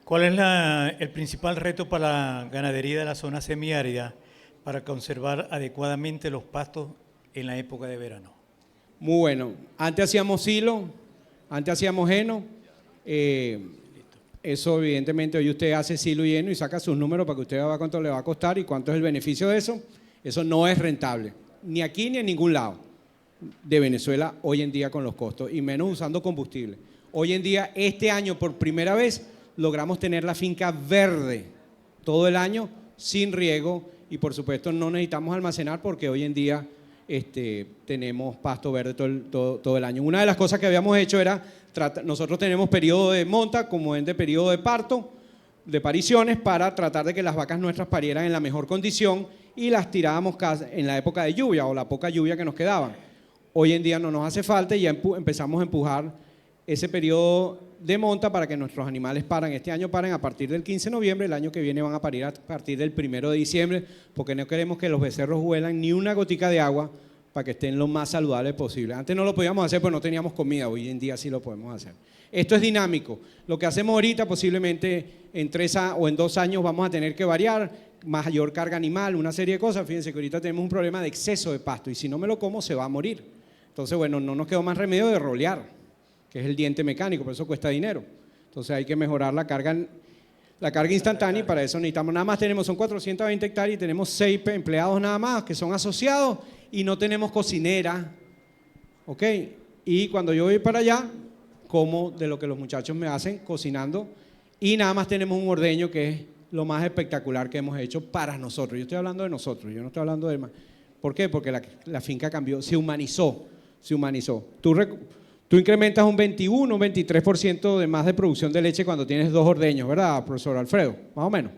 ¿Cuál es el principal reto para la ganadería de la zona semiárida para conservar adecuadamente los pastos en la época de verano? Muy bueno, antes hacíamos silo, antes hacíamos heno. Eso evidentemente hoy usted hace silo y heno y saca sus números para que usted vea cuánto le va a costar y cuánto es el beneficio de eso. Eso no es rentable, ni aquí ni en ningún lado de Venezuela hoy en día con los costos y menos usando combustible. Hoy en día, este año por primera vez logramos tener la finca verde todo el año sin riego y por supuesto no necesitamos almacenar porque hoy en día tenemos pasto verde todo el año. Una de las cosas que habíamos hecho era, nosotros tenemos periodo de monta como en de periodo de parto, de pariciones, para tratar de que las vacas nuestras parieran en la mejor condición y las tirábamos en la época de lluvia o la poca lluvia que nos quedaba. Hoy en día no nos hace falta y ya empezamos a empujar ese periodo de monta para que nuestros animales paran. Este año paran a partir del 15 de noviembre, el año que viene van a parir a partir del 1 de diciembre, porque no queremos que los becerros huelan ni una gotica de agua para que estén lo más saludables posible. Antes no lo podíamos hacer porque no teníamos comida, hoy en día sí lo podemos hacer. Esto es dinámico. Lo que hacemos ahorita posiblemente en 3 o en 2 años vamos a tener que variar, mayor carga animal, una serie de cosas. Fíjense que ahorita tenemos un problema de exceso de pasto y si no me lo como se va a morir. Entonces, bueno, no nos quedó más remedio de rolear, que es el diente mecánico, por eso cuesta dinero. Entonces hay que mejorar la carga instantánea y para eso necesitamos, nada más son 420 hectáreas y tenemos 6 empleados nada más que son asociados y no tenemos cocinera, ¿ok? Y cuando yo voy para allá, como de lo que los muchachos me hacen cocinando y nada más tenemos un ordeño que es lo más espectacular que hemos hecho para nosotros. Yo estoy hablando de nosotros, yo no estoy hablando de más. ¿Por qué? Porque la finca cambió, se humanizó. Tú incrementas un 21, un 23% de más de producción de leche cuando tienes 2 ordeños, ¿verdad, profesor Alfredo? Más o menos.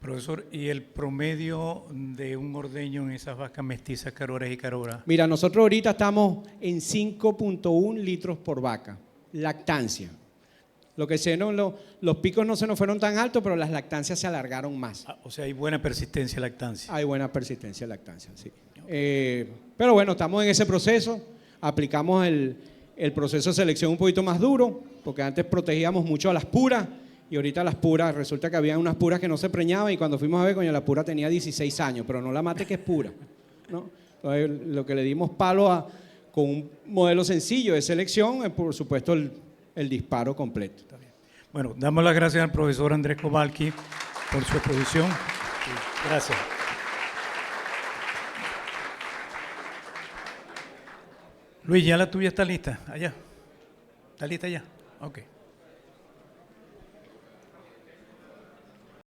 Profesor, ¿y el promedio de un ordeño en esas vacas mestizas caroras y caroras? Mira, nosotros ahorita estamos en 5.1 litros por vaca, lactancia. Lo que los picos no se nos fueron tan altos, pero las lactancias se alargaron más. O sea, hay buena persistencia de lactancia. Hay buena persistencia de lactancia, sí. Pero bueno, estamos en ese proceso. Aplicamos el proceso de selección un poquito más duro, porque antes protegíamos mucho a las puras y ahorita las puras, resulta que había unas puras que no se preñaban y cuando fuimos a ver, coño, la pura tenía 16 años, pero no la mate que es pura, ¿no? Entonces, lo que le dimos palo con un modelo sencillo de selección es, por supuesto, el disparo completo. Está bien. Bueno, damos las gracias al profesor Andrés Kowalski por su exposición. Gracias. Luis, ya la tuya está lista, allá. ¿Está lista ya? Ok.